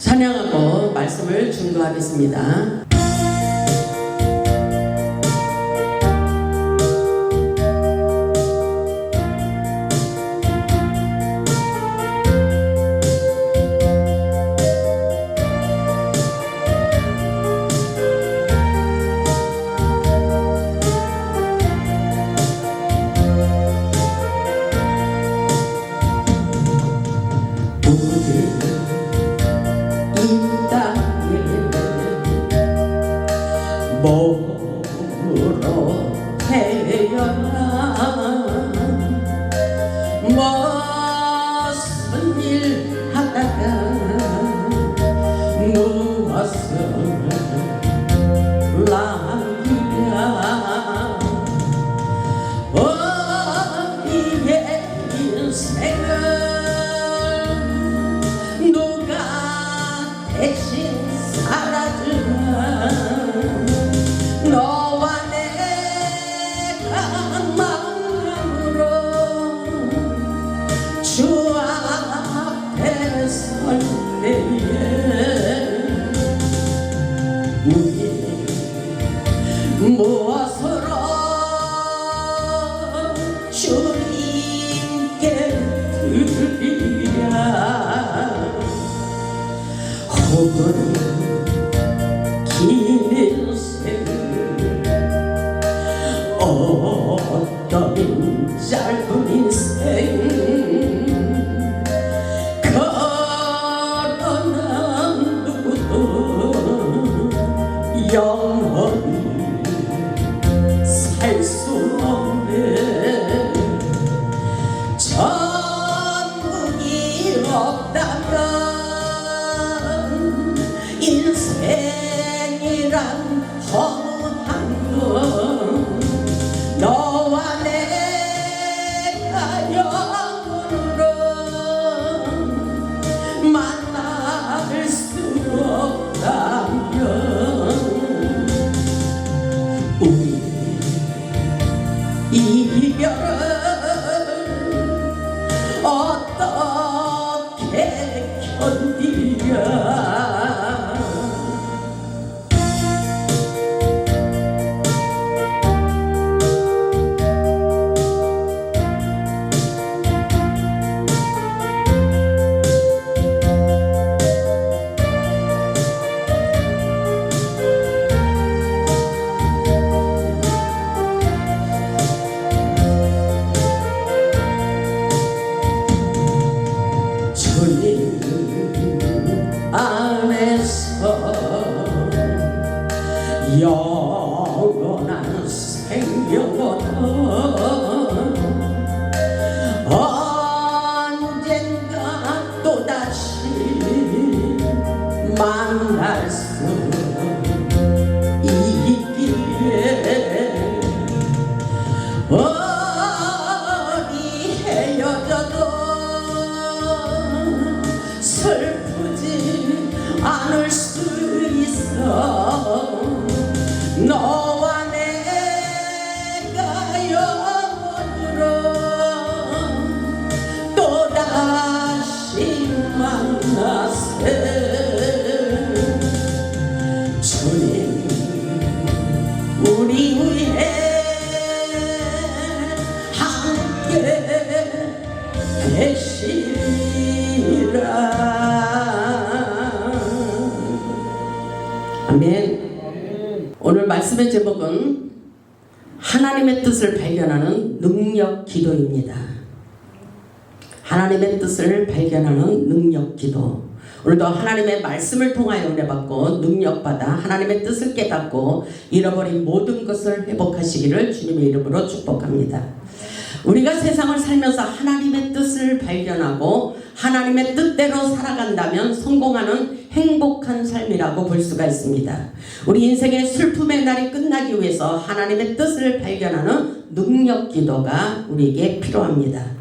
찬양하고 말씀을 중도하겠습니다. 몸으로 태어나 무슨 일 하다가 무엇을 남기랴 우리의 인생을 누가 대신 살아주나 너와 내가 마음으로 주 앞에 설 때에 우리 무엇으로 주님께 드리랴 혹은 긴 인생 어떤 짧은 인생 그러나 누구도 영원히 살 수 없네 천국이 없다면 인생이란 허무한 것 너와 내가 영원으로 만날 수 없다면 우리 이별을 어떻게 견디랴 주님 안에서 영원한 생명은 언젠가 또다시 만날 수 있기에 어디 헤어져도 슬프지 않을 수 있어 너와 내가 영원으로 또다시 만나세 주님 우리 위해 함께 계시리라 아멘. 오늘 말씀의 제목은 하나님의 뜻을 발견하는 능력 기도입니다. 하나님의 뜻을 발견하는 능력 기도. 오늘도 하나님의 말씀을 통하여 은혜 받고 능력받아 하나님의 뜻을 깨닫고 잃어버린 모든 것을 회복하시기를 주님의 이름으로 축복합니다. 우리가 세상을 살면서 하나님의 뜻을 발견하고 하나님의 뜻대로 살아간다면 성공하는 행복한 삶이라고 볼 수가 있습니다. 우리 인생의 슬픔의 날이 끝나기 위해서 하나님의 뜻을 발견하는 능력 기도가 우리에게 필요합니다.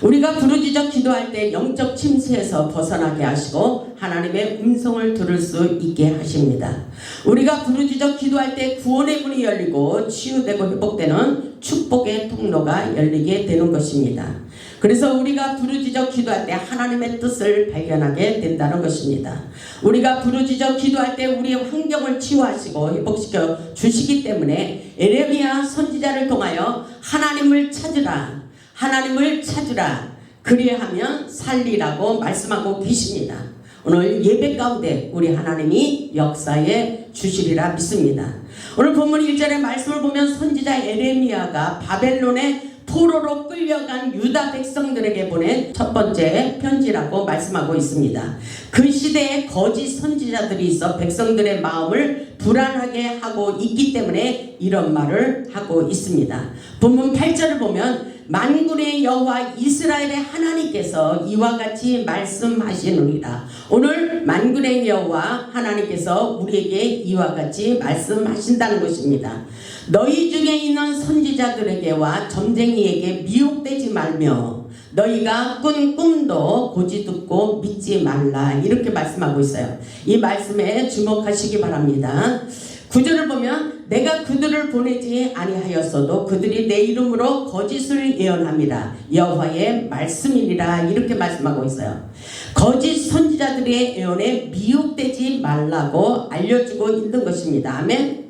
우리가 부르짖어 기도할 때 영적 침체에서 벗어나게 하시고 하나님의 음성을 들을 수 있게 하십니다. 우리가 부르짖어 기도할 때 구원의 문이 열리고 치유되고 회복되는 축복의 통로가 열리게 되는 것입니다. 그래서 우리가 부르짖어 기도할 때 하나님의 뜻을 발견하게 된다는 것입니다. 우리가 부르짖어 기도할 때 우리의 환경을 치유하시고 회복시켜 주시기 때문에 에레미야 선지자를 통하여 하나님을 찾으라, 하나님을 찾으라, 그리하면 살리라고 말씀하고 계십니다. 오늘 예배 가운데 우리 하나님이 역사해 주시리라 믿습니다. 오늘 본문 1절의 말씀을 보면 선지자 에레미야가 바벨론의 포로로 끌려간 유다 백성들에게 보낸 첫 번째 편지라고 말씀하고 있습니다. 그 시대에 거짓 선지자들이 있어 백성들의 마음을 불안하게 하고 있기 때문에 이런 말을 하고 있습니다. 본문 8절을 보면 만군의 여호와 이스라엘의 하나님께서 이와 같이 말씀하시느니라. 오늘 만군의 여호와 하나님께서 우리에게 이와 같이 말씀하신다는 것입니다. 너희 중에 있는 선지자들에게와 점쟁이에게 미혹되지 말며 너희가 꾼 꿈도 고지 듣고 믿지 말라, 이렇게 말씀하고 있어요. 이 말씀에 주목하시기 바랍니다. 9절을 보면 내가 그들을 보내지 아니하였어도 그들이 내 이름으로 거짓을 예언함이라 여호와의 말씀이니라, 이렇게 말씀하고 있어요. 거짓 선지자들의 예언에 미혹되지 말라고 알려주고 있는 것입니다. 아멘.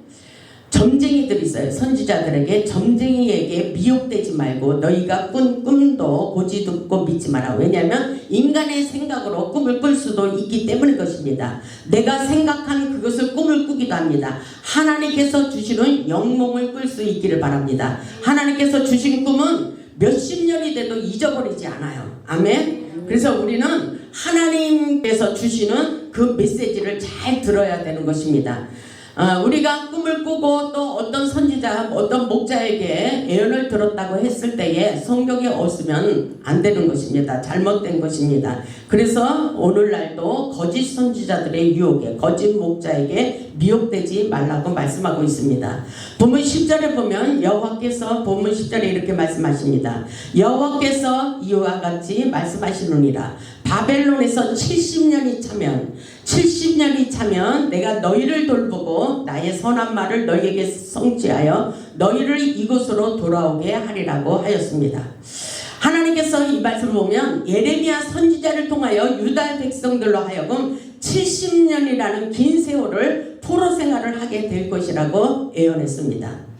점쟁이들이 있어요. 선지자들에게 점쟁이에게 미혹되지 말고 너희가 꾼 꿈도 고지 듣고 믿지 마라. 왜냐하면 인간의 생각으로 꿈을 꿀 수도 있기 때문인 것입니다. 내가 생각한 그것을 꿈을 꾸기도 합니다. 하나님께서 주시는 영몽을 꿀 수 있기를 바랍니다. 하나님께서 주신 꿈은 몇십 년이 돼도 잊어버리지 않아요. 아멘. 그래서 우리는 하나님께서 주시는 그 메시지를 잘 들어야 되는 것입니다. 우리가 꿈을 꾸고 또 어떤 선지자, 어떤 목자에게 예언을 들었다고 했을 때에 성경에 없으면 안 되는 것입니다. 잘못된 것입니다. 그래서 오늘날도 거짓 선지자들의 유혹에, 거짓 목자에게 미혹되지 말라고 말씀하고 있습니다. 본문 10절에 보면 여호와께서 본문 10절에 이렇게 말씀하십니다. 여호와께서 이와 같이 말씀하시느니라. 바벨론에서 70년이 차면 내가 너희를 돌보고 나의 선한 말을 너희에게 성취하여 너희를 이곳으로 돌아오게 하리라고 하였습니다. 하나님께서 이 말씀을 보면 예레미야 선지자를 통하여 유다 백성들로 하여금 70년이라는 긴 세월을 포로 생활을 하게 될 것이라고 예언했습니다.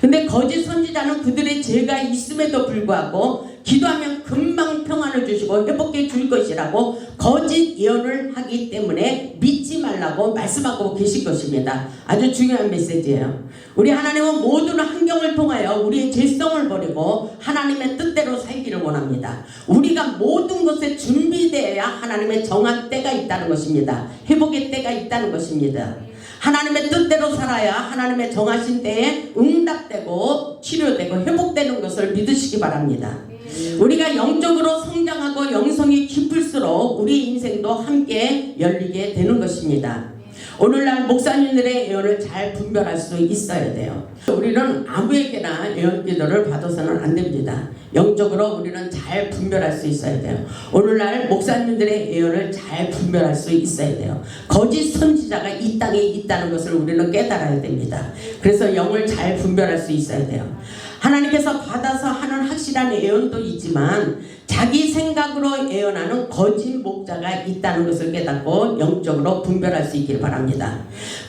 근데 거짓 선지자는 그들의 죄가 있음에도 불구하고 기도하면 금방 평안을 주시고 회복해 줄 것이라고 거짓 예언을 하기 때문에 믿지 말라고 말씀하고 계실 것입니다. 아주 중요한 메시지예요. 우리 하나님은 모든 환경을 통하여 우리의 죄성을 버리고 하나님의 뜻대로 살기를 원합니다. 우리가 모든 것에 준비되어야 하나님의 정한 때가 있다는 것입니다. 회복의 때가 있다는 것입니다. 하나님의 뜻대로 살아야 하나님의 정하신 때에 응답되고 치료되고 회복되는 것을 믿으시기 바랍니다. 우리가 영적으로 성장하고 영성이 깊을수록 우리 인생도 함께 열리게 되는 것입니다. 오늘날 목사님들의 예언을 잘 분별할 수 있어야 돼요. 우리는 아무에게나 예언 기도를 받아서는 안 됩니다. 영적으로 우리는 잘 분별할 수 있어야 돼요. 오늘날 목사님들의 예언을 잘 분별할 수 있어야 돼요. 거짓 선지자가 이 땅에 있다는 것을 우리는 깨달아야 됩니다. 그래서 영을 잘 분별할 수 있어야 돼요. 하나님께서 받아서 하는 확실한 예언도 있지만 자기 생각으로 예언하는 거짓 목자가 있다는 것을 깨닫고 영적으로 분별할 수 있길 바랍니다.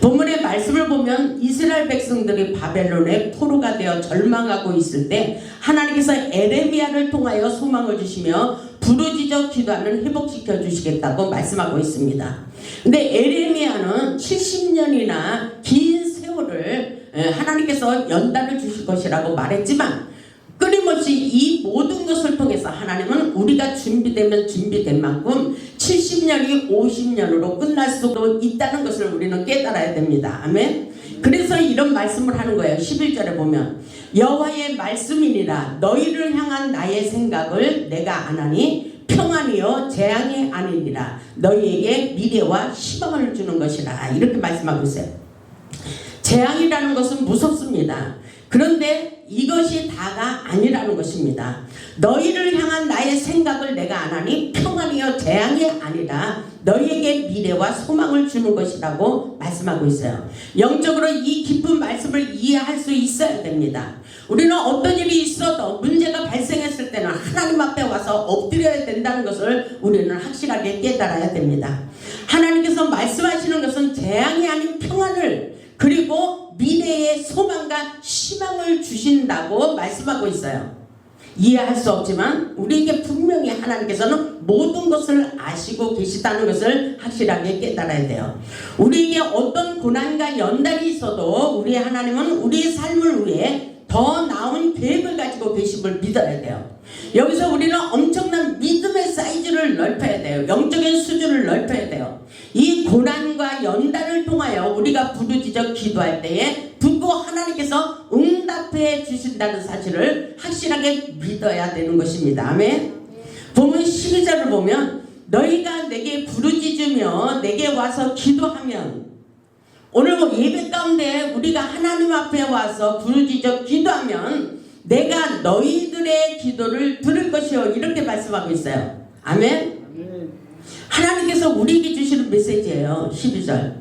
본문의 말씀을 보면 이스라엘 백성들이 바벨론의 포로가 되어 절망하고 있을 때 하나님께서 에레미야를 통하여 소망을 주시며 부르짖어 기도하면 회복시켜 주시겠다고 말씀하고 있습니다. 근데 에레미야는 70년이나 긴 세월을 하나님께서 연단을 주실 것이라고 말했지만 끊임없이 이 모든 것을 통해서 하나님은 우리가 준비되면 준비된 만큼 70년이 50년으로 끝날 수도 있다는 것을 우리는 깨달아야 됩니다. 아멘. 그래서 이런 말씀을 하는 거예요. 11절에 보면 여호와의 말씀이니라 너희를 향한 나의 생각을 내가 아나니 평안이요 재앙이 아니니라 너희에게 미래와 희망을 주는 것이라, 이렇게 말씀하고 있어요. 재앙이라는 것은 무섭습니다. 그런데 이것이 다가 아니라는 것입니다. 너희를 향한 나의 생각을 내가 안 하니 평안이요 재앙이 아니라 너희에게 미래와 소망을 주는 것이라고 말씀하고 있어요. 영적으로 이 깊은 말씀을 이해할 수 있어야 됩니다. 우리는 어떤 일이 있어도 문제가 발생했을 때는 하나님 앞에 와서 엎드려야 된다는 것을 우리는 확실하게 깨달아야 됩니다. 하나님께서 말씀하시는 것은 재앙이 아닌 평안을, 그리고 미래의 소망과 희망을 주신다고 말씀하고 있어요. 이해할 수 없지만 우리에게 분명히 하나님께서는 모든 것을 아시고 계시다는 것을 확실하게 깨달아야 돼요. 우리에게 어떤 고난과 연단이 있어도 우리 하나님은 우리의 삶을 위해 더 나은 계획을 가지고 계심을 믿어야 돼요. 여기서 우리는 엄청난 믿음의 사이즈를 넓혀야 돼요. 영적인 수준을 넓혀야 돼요. 이 고난과 연단을 통하여 우리가 부르짖어 기도할 때에 듣고 하나님께서 응답해 주신다는 사실을 확실하게 믿어야 되는 것입니다. 아멘. 보면 12절을 보면 너희가 내게 부르짖으며 내게 와서 기도하면, 오늘 예배 가운데 우리가 하나님 앞에 와서 부르짖어 기도하면 내가 너희들의 기도를 들을 것이요, 이렇게 말씀하고 있어요. 아멘. 하나님께서 우리에게 주시는 메시지예요. 12절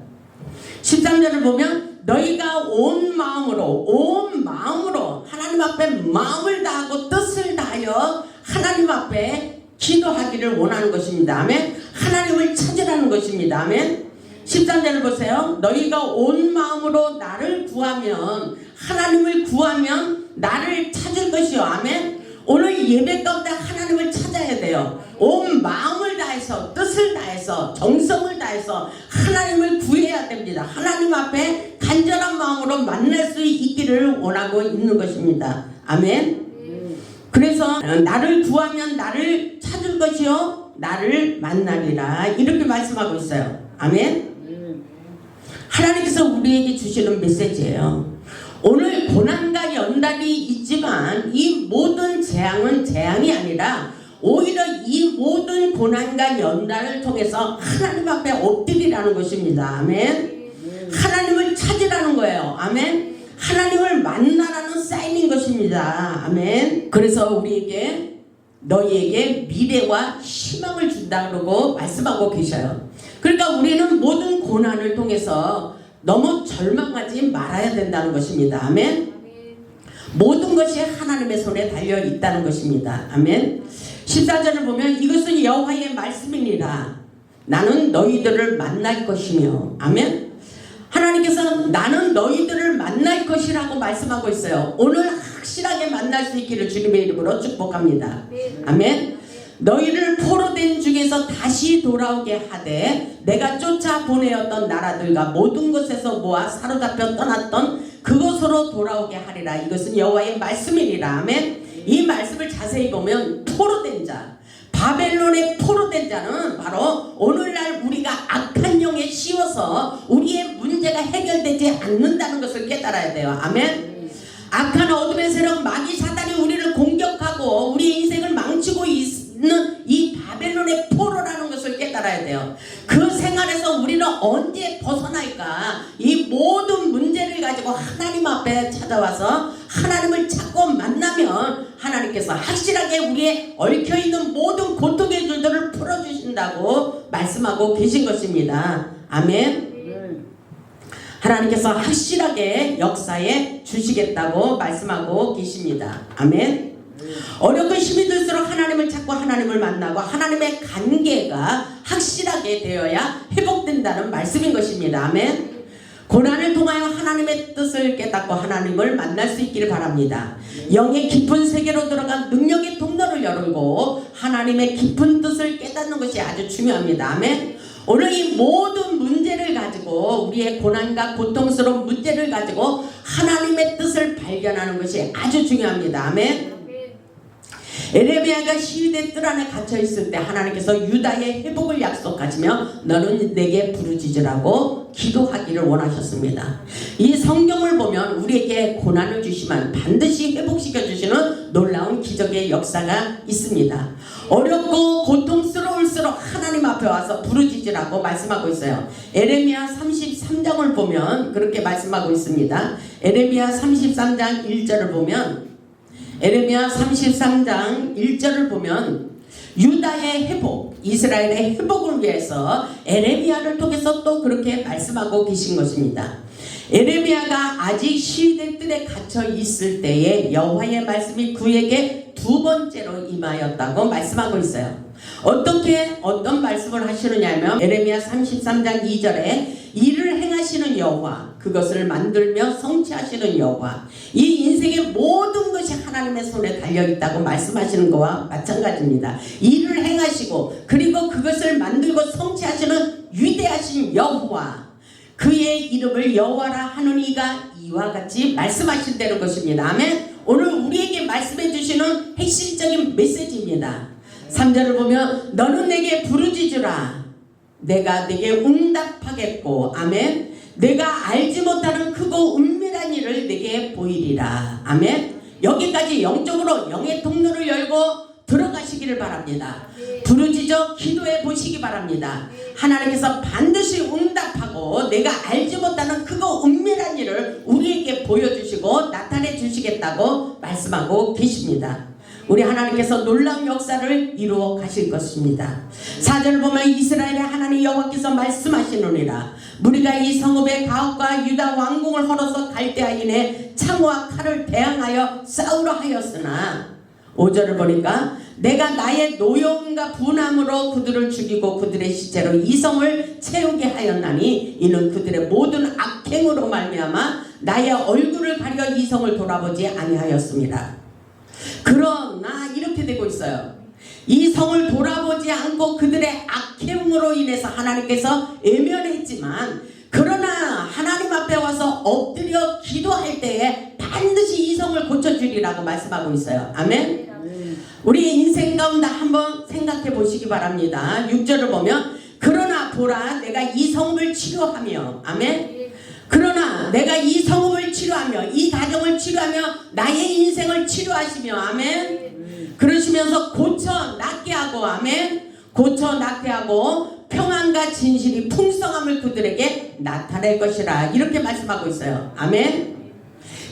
13절을 보면 너희가 온 마음으로 하나님 앞에 마음을 다하고 뜻을 다하여 하나님 앞에 기도하기를 원하는 것입니다. 아멘. 하나님을 찾으라는 것입니다. 아멘. 13절을 보세요. 너희가 온 마음으로 나를 구하면, 하나님을 구하면 나를 찾을 것이요. 아멘. 오늘 예배 가운데 하나님을 찾아야 돼요. 온 마음을 다해서, 뜻을 다해서, 정성을 다해서 하나님을 구해야 됩니다. 하나님 앞에 간절한 마음으로 만날 수 있기를 원하고 있는 것입니다. 아멘. 그래서 나를 구하면 나를 찾을 것이요 나를 만나리라, 이렇게 말씀하고 있어요. 아멘. 하나님께서 우리에게 주시는 메시지예요. 오늘 고난과 연단이 있지만 이 모든 재앙은 재앙이 아니라 오히려 이 모든 고난과 연단을 통해서 하나님 앞에 엎드리라는 것입니다. 아멘. 하나님을 찾으라는 거예요. 아멘. 하나님을 만나라는 사인인 것입니다. 아멘. 그래서 우리에게 너희에게 미래와 희망을 준다 그러고 말씀하고 계셔요. 그러니까 우리는 모든 고난을 통해서 너무 절망하지 말아야 된다는 것입니다. 아멘. 모든 것이 하나님의 손에 달려 있다는 것입니다. 아멘. 14절을 보면 이것은 여호와의 말씀이니라. 나는 너희들을 만날 것이며. 아멘. 하나님께서 나는 너희들을 만날 것이라고 말씀하고 있어요. 오늘 확실하게 만날 수 있기를 주님의 이름으로 축복합니다. 아멘. 너희를 포로된 중에서 다시 돌아오게 하되 내가 쫓아 보내었던 나라들과 모든 곳에서 모아 사로잡혀 떠났던 그곳으로 돌아오게 하리라. 이것은 여호와의 말씀이니라. 아멘. 이 말씀을 자세히 보면 포로된 자, 바벨론의 포로된 자는 바로 오늘날 우리가 악한 영에 씌워서 우리의 문제가 해결되지 않는다는 것을 깨달아야 돼요. 아멘. 악한 어둠의 세력 마귀 사단이 우리를 공격하고 우리의 인생을 망치고 있는 이 바벨론의 포로라는 것을 깨달아야 돼요. 그 생활에서 우리는 언제 벗어날까? 이 모든 문제를 가지고 하나님 앞에 찾아와서 하나님을 찾고 만나면 하나님께서 확실하게 우리의 얽혀있는 모든 고통의 줄들을 풀어주신다고 말씀하고 계신 것입니다. 아멘. 하나님께서 확실하게 역사에 주시겠다고 말씀하고 계십니다. 아멘. 어렵고 힘이 들수록 하나님을 찾고 하나님을 만나고 하나님의 관계가 확실하게 되어야 회복된다는 말씀인 것입니다. 아멘. 고난을 통하여 하나님의 뜻을 깨닫고 하나님을 만날 수 있기를 바랍니다. 영의 깊은 세계로 들어간 능력의 통로를 열고 하나님의 깊은 뜻을 깨닫는 것이 아주 중요합니다. 아멘. 오늘 이 모든 문제를 가지고 우리의 고난과 고통스러운 문제를 가지고 하나님의 뜻을 발견하는 것이 아주 중요합니다. 아멘. 에레미야가 시위대 뜰 안에 갇혀 있을 때 하나님께서 유다의 회복을 약속하시며 너는 내게 부르짖으라고 기도하기를 원하셨습니다. 이 성경을 보면 우리에게 고난을 주시면 반드시 회복시켜 주시는 놀라운 기적의 역사가 있습니다. 어렵고 고통스러울수록 하나님 앞에 와서 부르짖으라고 말씀하고 있어요. 에레미야 33장을 보면 그렇게 말씀하고 있습니다. 에레미야 33장 1절을 보면 에레미야 33장 1절을 보면 유다의 회복, 이스라엘의 회복을 위해서 에레미야를 통해서 또 그렇게 말씀하고 계신 것입니다. 에레미야가 아직 시위대 뜰에 갇혀 있을 때에 여호와의 말씀이 그에게 두 번째로 임하였다고 말씀하고 있어요. 어떤 말씀을 하시느냐면 에레미야 33장 2절에 이를 행하시는 여호와, 그것을 만들며 성취하시는 여호와, 이 인생의 모든 것이 하나님의 손에 달려있다고 말씀하시는 것과 마찬가지입니다. 이를 행하시고 그리고 그것을 만들고 성취하시는 위대하신 여호와, 그의 이름을 여호와라 하는 이가 이와 같이 말씀하신다는 것입니다. 아멘. 오늘 우리에게 말씀해 주시는 핵심적인 메시지입니다. 3절을 보면 너는 내게 부르짖으라 내가 내게 응답하겠고, 아멘. 내가 알지 못하는 크고 은밀한 일을 내게 보이리라. 아멘. 여기까지 영적으로 영의 통로를 열고 들어가시기를 바랍니다. 부르짖어 기도해 보시기 바랍니다. 하나님께서 반드시 응답하고 내가 알지 못하는 크고 은밀한 일을 우리에게 보여주시고 나타내 주시겠다고 말씀하고 계십니다. 우리 하나님께서 놀라운 역사를 이루어 가실 것입니다. 4절을 보면 이스라엘의 하나님 여호와께서 말씀하시노니라 무리가 이 성읍의 가옥과 유다 왕궁을 헐어서 갈대아인의 창과 칼을 대항하여 싸우려 하였으나 5절을 보니까 내가 나의 노여움과 분함으로 그들을 죽이고 그들의 시체로 이 성을 채우게 하였나니 이는 그들의 모든 악행으로 말미암아 나의 얼굴을 가려 이 성을 돌아보지 아니하였습니다. 그러나 이렇게 되고 있어요. 이 성을 돌아보지 않고 그들의 악행으로 인해서 하나님께서 외면했지만, 그러나 하나님 앞에 와서 엎드려 기도할 때에 반드시 이 성을 고쳐주리라고 말씀하고 있어요. 아멘. 우리의 인생 가운데 한번 생각해 보시기 바랍니다. 6절을 보면 그러나 보라 내가 이 성읍을 치료하며, 아멘. 그러나 내가 이 성읍을 치료하며 이 가정을 치료하며 나의 인생을 치료하시며, 아멘. 그러시면서 고쳐 낫게 하고, 아멘. 고쳐 낫게 하고 평안과 진실이 풍성함을 그들에게 나타낼 것이라 이렇게 말씀하고 있어요. 아멘.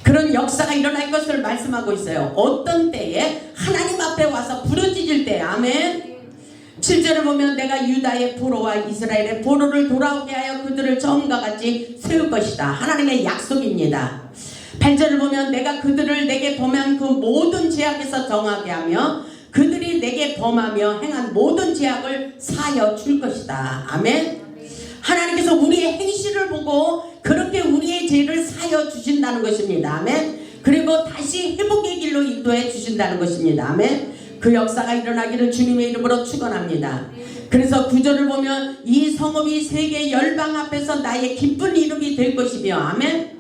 그런 역사가 일어날 것을 말씀하고 있어요. 어떤 때에 하나님 앞에 와서 부르짖을 때, 아멘. 7절을 보면 내가 유다의 포로와 이스라엘의 포로를 돌아오게 하여 그들을 처음과 같이 세울 것이다. 하나님의 약속입니다. 8절을 보면 내가 그들을 내게 범한 그 모든 죄악에서 정하게 하며 그들이 내게 범하며 행한 모든 죄악을 사하여 줄 것이다. 아멘. 하나님께서 우리의 행실을 보고 그렇게 우리의 죄를 사하여 주신다는 것입니다. 아멘. 그리고 다시 회복의 길로 인도해 주신다는 것입니다. 아멘. 그 역사가 일어나기를 주님의 이름으로 축원합니다. 그래서 9절을 보면 이 성읍이 세계 열방 앞에서 나의 기쁜 이름이 될 것이며, 아멘.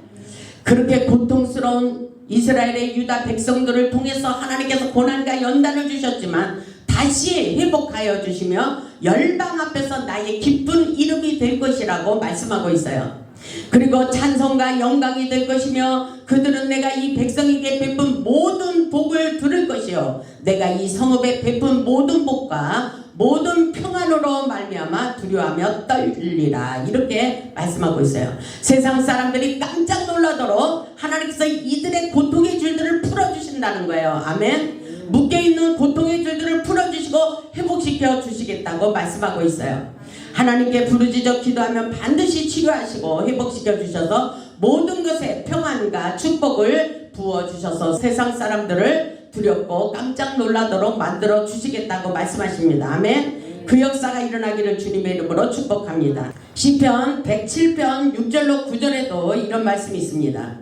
그렇게 고통스러운 이스라엘의 유다 백성들을 통해서 하나님께서 고난과 연단을 주셨지만 다시 회복하여 주시며 열방 앞에서 나의 기쁜 이름이 될 것이라고 말씀하고 있어요. 그리고 찬송과 영광이 될 것이며 그들은 내가 이 백성에게 베푼 모든 복을 들을 것이요 내가 이 성읍에 베푼 모든 복과 모든 평안으로 말미암아 두려워하며 떨리라 이렇게 말씀하고 있어요. 세상 사람들이 깜짝 놀라도록 하나님께서 이들의 고통의 줄들을 풀어주신다는 거예요. 아멘. 묶여있는 고통의 줄들을 풀어주시고 회복시켜 주시겠다고 말씀하고 있어요. 하나님께 부르짖어 기도하면 반드시 치료하시고 회복시켜 주셔서 모든 것에 평안과 축복을 부어주셔서 세상 사람들을 두렵고 깜짝 놀라도록 만들어 주시겠다고 말씀하십니다. 아멘. 그 역사가 일어나기를 주님의 이름으로 축복합니다. 시편 107편 6절로 9절에도 이런 말씀이 있습니다.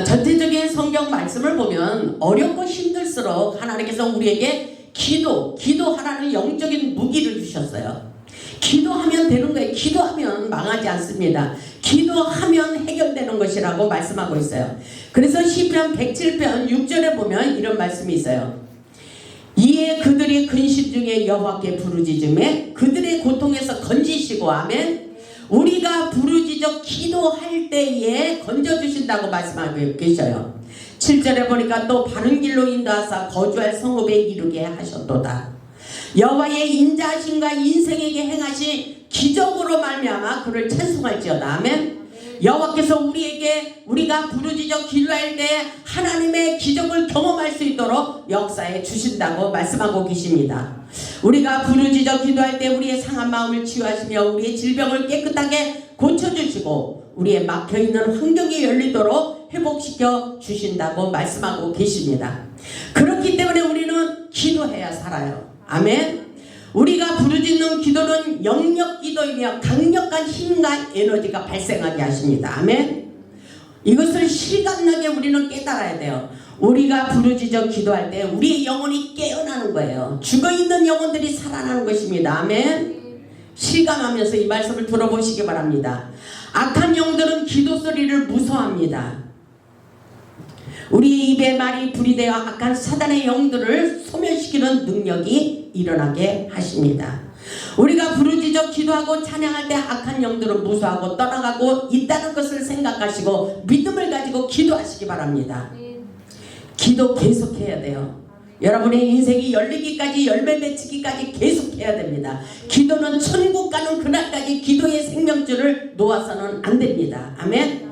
전체적인 성경 말씀을 보면 어렵고 힘들수록 하나님께서 우리에게 기도하라는 영적인 무기를 주셨어요. 기도하면 되는 거예요. 기도하면 망하지 않습니다. 기도하면 해결되는 것이라고 말씀하고 있어요. 그래서 시편 107편 6절에 보면 이런 말씀이 있어요. 이에 그들이 근심 중에 여호와께 부르짖음에 그들의 고통에서 건지시고 아멘. 우리가 부르짖어 기도할 때에 건져주신다고 말씀하고 계셔요. 7절에 보니까 또 바른 길로 인도하사 거주할 성읍에 이르게 하셨도다. 여호와의 인자하심과 인생에게 행하신 기적으로 말미암아 그를 찬송할지어다. 아멘. 여호와께서 우리에게 우리가 부르짖어 기도할 때 하나님의 기적을 경험할 수 있도록 역사해 주신다고 말씀하고 계십니다. 우리가 부르짖어 기도할 때 우리의 상한 마음을 치유하시며 우리의 질병을 깨끗하게 고쳐주시고 우리의 막혀있는 환경이 열리도록 회복시켜 주신다고 말씀하고 계십니다. 그렇기 때문에 우리는 기도해야 살아요. 아멘. 우리가 부르짖는 기도는 영역 기도이며 강력한 힘과 에너지가 발생하게 하십니다. 아멘. 이것을 실감나게 우리는 깨달아야 돼요. 우리가 부르짖어 기도할 때 우리의 영혼이 깨어나는 거예요. 죽어있는 영혼들이 살아나는 것입니다. 아멘. 실감하면서 이 말씀을 들어보시기 바랍니다. 악한 영들은 기도 소리를 무서워합니다. 우리의 입에 말이 불이 되어 악한 사단의 영들을 소멸시키는 능력이 일어나게 하십니다. 우리가 부르짖어 기도하고 찬양할 때 악한 영들은 무서워하고 떠나가고 있다는 것을 생각하시고 믿음을 가지고 기도하시기 바랍니다. 기도 계속해야 돼요. 여러분의 인생이 열리기까지 열매 맺히기까지 계속해야 됩니다. 기도는 천국 가는 그날까지 기도의 생명줄을 놓아서는 안 됩니다. 아멘.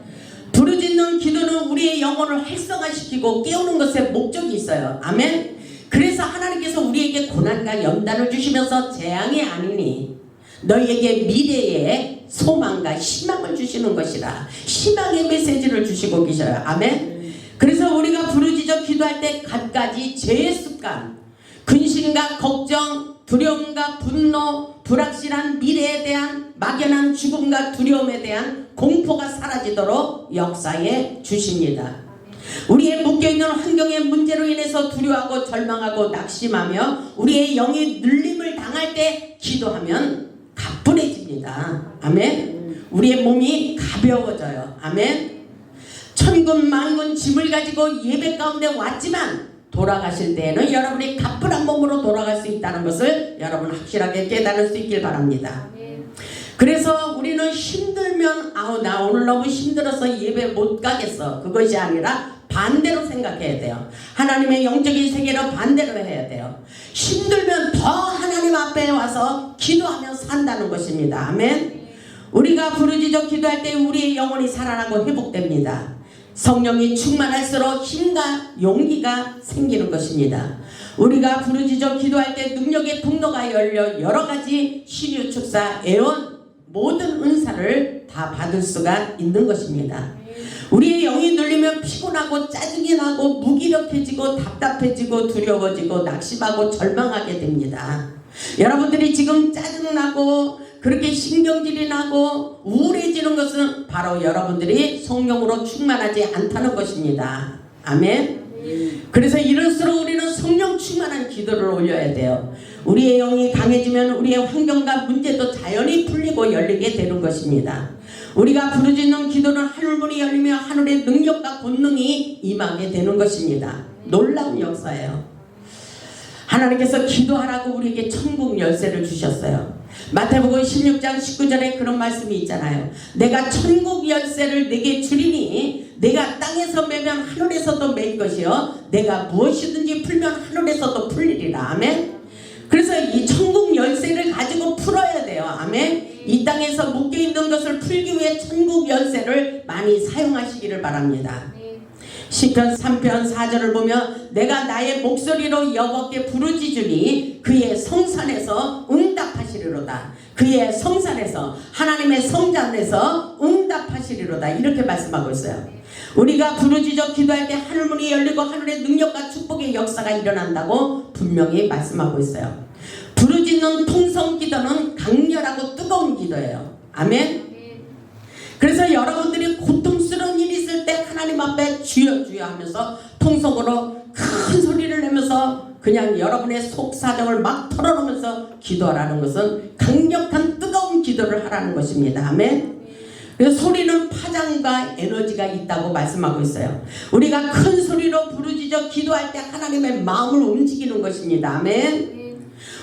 부르짖는 기도는 우리의 영혼을 활성화시키고 깨우는 것에 목적이 있어요. 아멘. 그래서 하나님께서 우리에게 고난과 연단을 주시면서 재앙이 아니니 너희에게 미래의 소망과 희망을 주시는 것이라 희망의 메시지를 주시고 계셔요. 아멘. 그래서 우리가 부르짖어 기도할 때 갖가지 죄의 습관, 근심과 걱정, 두려움과 분노, 불확실한 미래에 대한 막연한 죽음과 두려움에 대한 공포가 사라지도록 역사해 주십니다. 우리의 묶여있는 환경의 문제로 인해서 두려워하고 절망하고 낙심하며 우리의 영이 눌림을 당할 때 기도하면 가뿐해집니다. 아멘. 우리의 몸이 가벼워져요. 아멘. 천군 만군 짐을 가지고 예배 가운데 왔지만 돌아가실 때에는 여러분이 가뿐한 몸으로 돌아갈 수 있다는 것을 여러분 확실하게 깨달을 수 있길 바랍니다. 그래서 우리는 힘들면 나 오늘 너무 힘들어서 예배 못 가겠어, 그것이 아니라 반대로 생각해야 돼요. 하나님의 영적인 세계로 반대로 해야 돼요. 힘들면 더 하나님 앞에 와서 기도하며 산다는 것입니다. 아멘. 우리가 부르짖어 기도할 때 우리의 영혼이 살아나고 회복됩니다. 성령이 충만할수록 힘과 용기가 생기는 것입니다. 우리가 부르짖어 기도할 때 능력의 통로가 열려 여러가지 신유, 축사, 애원 모든 은사를 다 받을 수가 있는 것입니다. 우리의 영이 눌리면 피곤하고 짜증이 나고 무기력해지고 답답해지고 두려워지고 낙심하고 절망하게 됩니다. 여러분들이 지금 짜증나고 그렇게 신경질이 나고 우울해지는 것은 바로 여러분들이 성령으로 충만하지 않다는 것입니다. 아멘. 그래서 이럴수록 우리는 성령 충만한 기도를 올려야 돼요. 우리의 영이 강해지면 우리의 환경과 문제도 자연히 풀리고 열리게 되는 것입니다. 우리가 부르짖는 기도는 하늘문이 열리며 하늘의 능력과 권능이 임하게 되는 것입니다. 놀라운 역사예요. 하나님께서 기도하라고 우리에게 천국 열쇠를 주셨어요. 마태복음 16장 19절에 그런 말씀이 있잖아요. 내가 천국 열쇠를 내게 주리니 내가 땅에서 매면 하늘에서도 맬 것이요 내가 무엇이든지 풀면 하늘에서도 풀리리라. 아멘. 그래서 이 천국 열쇠를 가지고 풀어야 돼요. 아멘. 이 땅에서 묶여있는 것을 풀기 위해 천국 열쇠를 많이 사용하시기를 바랍니다. 시편 3편 4절을 보면 내가 나의 목소리로 여호와께 부르짖으니 그의 성산에서 응답하시리로다. 그의 성산에서 하나님의 성전에서 응답하시리로다. 이렇게 말씀하고 있어요. 우리가 부르짖어 기도할 때 하늘문이 열리고 하늘의 능력과 축복의 역사가 일어난다고 분명히 말씀하고 있어요. 부르짖는 통성 기도는 강렬하고 뜨거운 기도예요. 아멘. 그래서 여러분들이 고통스러운 일이 있을 때 하나님 앞에 주여 주여 하면서 통성으로 큰 소리를 내면서 그냥 여러분의 속사정을 막 털어놓으면서 기도하라는 것은 강력한 뜨거운 기도를 하라는 것입니다. 아멘. 그래서 소리는 파장과 에너지가 있다고 말씀하고 있어요. 우리가 큰 소리로 부르짖어 기도할 때 하나님의 마음을 움직이는 것입니다. 아멘.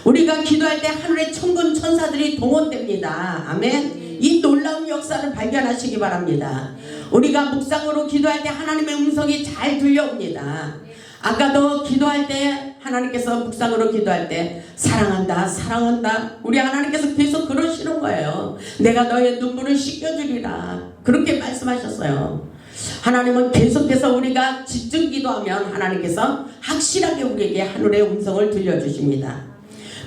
우리가 기도할 때 하늘의 천군 천사들이 동원됩니다. 아멘. 이 놀라운 역사를 발견하시기 바랍니다. 우리가 묵상으로 기도할 때 하나님의 음성이 잘 들려옵니다. 아까도 기도할 때 하나님께서 묵상으로 기도할 때 사랑한다 사랑한다 우리 하나님께서 계속 그러시는 거예요. 내가 너의 눈물을 씻겨주리라 그렇게 말씀하셨어요. 하나님은 계속해서 우리가 집중 기도하면 하나님께서 확실하게 우리에게 하늘의 음성을 들려주십니다.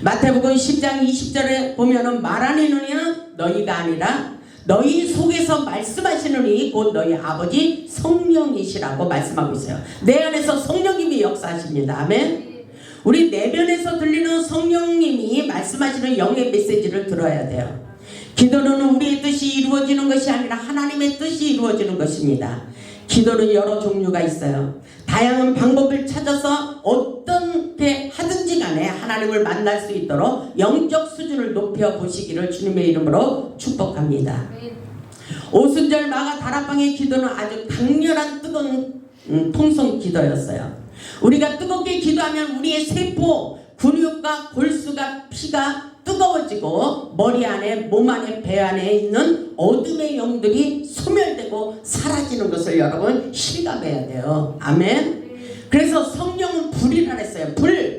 마태복음 10장 20절에 보면은 말하는 이는 너희가 아니라 너희 속에서 말씀하시느니 곧 너희 아버지 성령이시라고 말씀하고 있어요. 내 안에서 성령님이 역사하십니다. 아멘. 우리 내면에서 들리는 성령님이 말씀하시는 영의 메시지를 들어야 돼요. 기도는 우리의 뜻이 이루어지는 것이 아니라 하나님의 뜻이 이루어지는 것입니다. 기도는 여러 종류가 있어요. 다양한 방법을 찾아서 어떻게 하든지 간에 하나님을 만날 수 있도록 영적 수준을 높여보시기를 주님의 이름으로 축복합니다. 오순절 마가 다락방의 기도는 아주 강렬한 뜨거운 통성 기도였어요. 우리가 뜨겁게 기도하면 우리의 세포, 근육과 골수가 피가 뜨거워지고 머리 안에 몸 안에 배 안에 있는 어둠의 영들이 소멸되고 사라지는 것을 여러분 실감해야 돼요. 아멘. 그래서 성령은 불이라 했어요. 불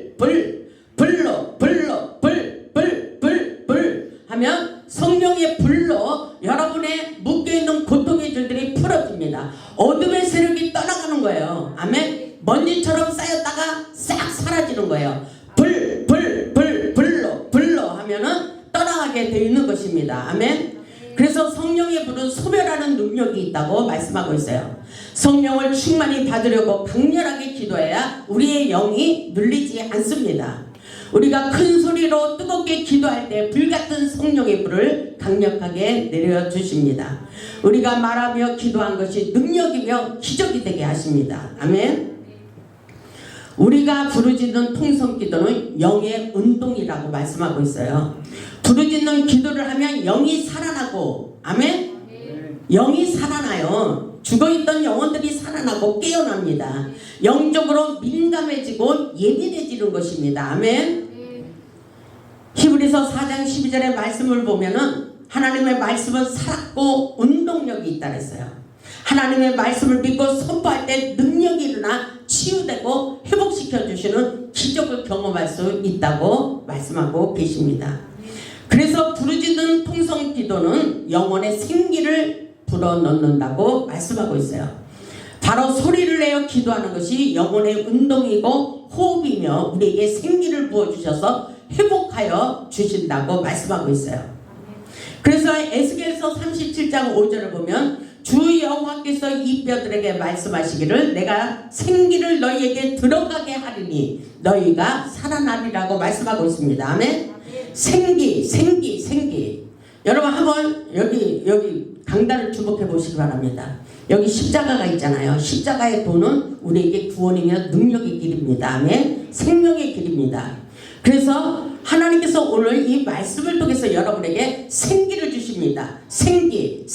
하면 성령의 불로 여러분의 묶여있는 고통의 줄들이 풀어집니다. 어둠의 세력이 떠나가는 거예요. 아멘. 먼지처럼 쌓였다가 싹 사라지는 거예요. 불로 하면은 떠나가게 되어 있는 것입니다. 아멘. 그래서 성령의 불은 소멸하는 능력이 있다고 말씀하고 있어요. 성령을 충만히 받으려고 강렬하게 기도해야 우리의 영이 눌리지 않습니다. 우리가 큰 소리로 뜨겁게 기도할 때 불같은 성령의 불을 강력하게 내려주십니다. 우리가 말하며 기도한 것이 능력이며 기적이 되게 하십니다. 아멘. 우리가 부르짖는 통성기도는 영의 운동이라고 말씀하고 있어요. 부르짖는 기도를 하면 영이 살아나고 아멘? 영이 살아나요. 죽어있던 영혼들이 살아나고 깨어납니다. 영적으로 민감해지고 예민해지는 것입니다. 아멘? 히브리서 4장 12절의 말씀을 보면은 하나님의 말씀은 살았고 운동력이 있다 그랬어요. 하나님의 말씀을 믿고 선포할 때 능력이 일어나 치유되고 회복시켜 주시는 기적을 경험할 수 있다고 말씀하고 계십니다. 그래서 부르짖는 통성 기도는 영혼의 생기를 불어넣는다고 말씀하고 있어요. 바로 소리를 내어 기도하는 것이 영혼의 운동이고 호흡이며 우리에게 생기를 부어주셔서 회복하여 주신다고 말씀하고 있어요. 그래서 에스겔서 37장 5절을 보면 주 여호와께서 이 뼈들에게 말씀하시기를 내가 생기를 너희에게 들어가게 하리니 너희가 살아나리라고 말씀하고 있습니다. 아멘. 생기. 여러분 한번 여기 강단을 주목해 보시기 바랍니다. 여기 십자가가 있잖아요. 십자가의 도는 우리에게 구원이며 능력의 길입니다. 아멘. 생명의 길입니다. 그래서 하나님께서 오늘 이 말씀을 통해서 여러분에게 생기를 주십니다. 생기,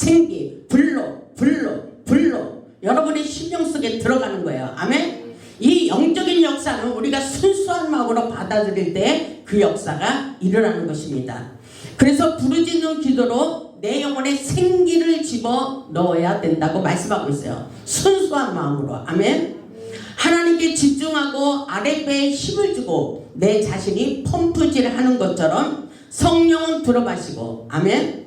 불로 여러분의 심령 속에 들어가는 거예요. 아멘. 이 영적인 역사는 우리가 순수한 마음으로 받아들일 때 그 역사가 일어나는 것입니다. 그래서 부르짖는 기도로 내 영혼에 생기를 집어 넣어야 된다고 말씀하고 있어요. 순수한 마음으로. 아멘. 하나님께 집중하고 아랫배에 힘을 주고 내 자신이 펌프질하는 것처럼 성령은 들어마시고 아멘.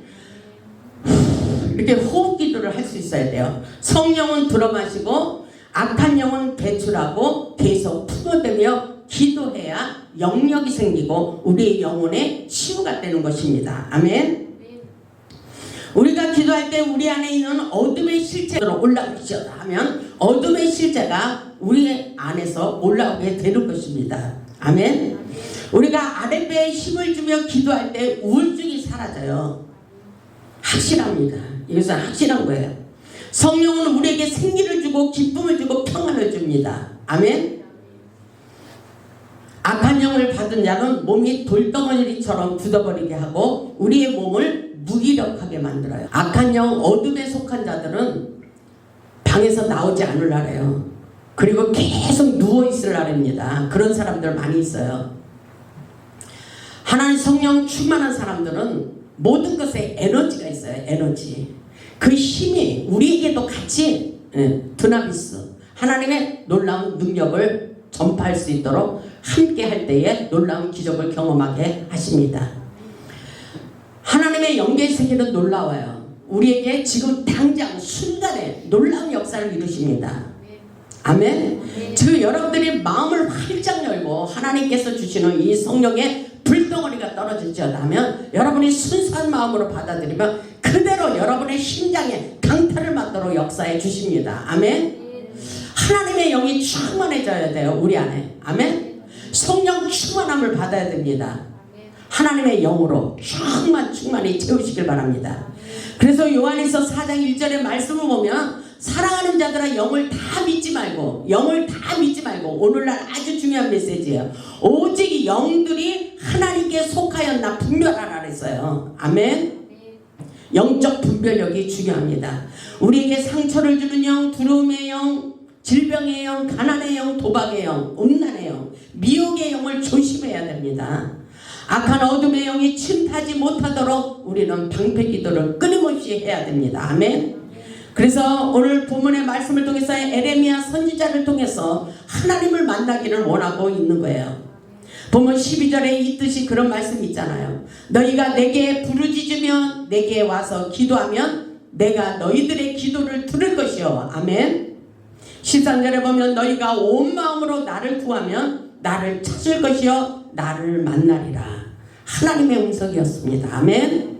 이렇게 호흡 기도를 할 수 있어야 돼요. 성령은 들어마시고 악한 영은 배출하고 계속 품어대며 기도해야 영력이 생기고 우리의 영혼에 치유가 되는 것입니다. 아멘. 우리가 기도할 때 우리 안에 있는 어둠의 실체로 올라오시다 하면 어둠의 실체가 우리 안에서 올라오게 되는 것입니다. 아멘. 우리가 아랫배에 힘을 주며 기도할 때 우울증이 사라져요. 확실합니다. 이것은 확실한 거예요. 성령은 우리에게 생기를 주고 기쁨을 주고 평안을 줍니다. 아멘. 악한 영을 받은 자는 몸이 돌덩어리처럼 굳어버리게 하고 우리의 몸을 무기력하게 만들어요. 악한 영, 어둠에 속한 자들은 방에서 나오지 않으려래요. 그리고 계속 누워있으려랍니다. 그런 사람들 많이 있어요. 하나님 성령 충만한 사람들은 모든 것에 에너지가 있어요. 에너지. 그 힘이 우리에게도 같이 드나미스, 하나님의 놀라운 능력을 전파할 수 있도록 함께 할 때에 놀라운 기적을 경험하게 하십니다. 하나님의 영계 세계는 놀라워요. 우리에게 지금 당장 순간에 놀라운 역사를 이루십니다. 아멘. 지금 여러분들이 마음을 활짝 열고 하나님께서 주시는 이 성령의 불덩어리가 떨어지자면 여러분이 순수한 마음으로 받아들이면 그대로 여러분의 심장에 강타를 맞도록 역사해 주십니다. 아멘. 하나님의 영이 충만해져야 돼요. 우리 안에. 아멘. 성령 충만함을 받아야 됩니다. 하나님의 영으로 충만히 채우시길 바랍니다. 그래서 요한일서 4장 1절의 말씀을 보면 사랑하는 자들아 영을 다 믿지 말고 오늘날 아주 중요한 메시지예요. 오직 영들이 하나님께 속하였나 분별하라 그랬어요. 아멘. 영적 분별력이 중요합니다. 우리에게 상처를 주는 영, 두려움의 영, 질병의 영, 가난의 영, 도박의 영, 음란의 영, 미혹의 영을 조심해야 됩니다. 악한 어둠의 영이 침투하지 못하도록 우리는 방패기도를 끊임없이 해야 됩니다. 아멘. 그래서 오늘 본문의 말씀을 통해서 에레미야 선지자를 통해서 하나님을 만나기를 원하고 있는 거예요. 본문 12절에 이 뜻이 그런 말씀이 있잖아요. 너희가 내게 부르짖으면 내게 와서 기도하면 내가 너희들의 기도를 들을 것이요. 아멘. 13절에 보면 너희가 온 마음으로 나를 구하면 나를 찾을 것이요 나를 만나리라. 하나님의 음성이었습니다. 아멘.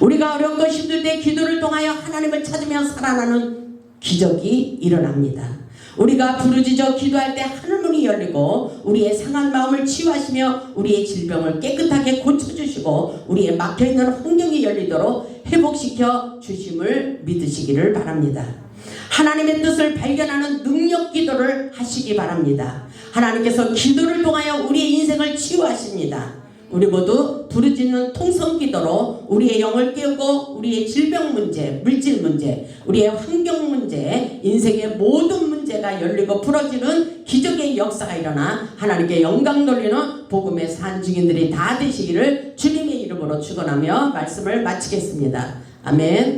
우리가 어려운 것 힘들 때 기도를 통하여 하나님을 찾으면 살아나는 기적이 일어납니다. 우리가 부르짖어 기도할 때 하늘문이 열리고 우리의 상한 마음을 치유하시며 우리의 질병을 깨끗하게 고쳐주시고 우리의 막혀있는 환경이 열리도록 회복시켜 주심을 믿으시기를 바랍니다. 하나님의 뜻을 발견하는 능력 기도를 하시기 바랍니다. 하나님께서 기도를 통하여 우리의 인생을 치유하십니다. 우리 모두 부르짖는 통성 기도로 우리의 영을 깨우고 우리의 질병 문제, 물질 문제, 우리의 환경 문제, 인생의 모든 문제가 열리고 풀어지는 기적의 역사가 일어나 하나님께 영광 돌리는 복음의 산 증인들이 다 되시기를 주님의 이름으로 축원하며 말씀을 마치겠습니다. 아멘.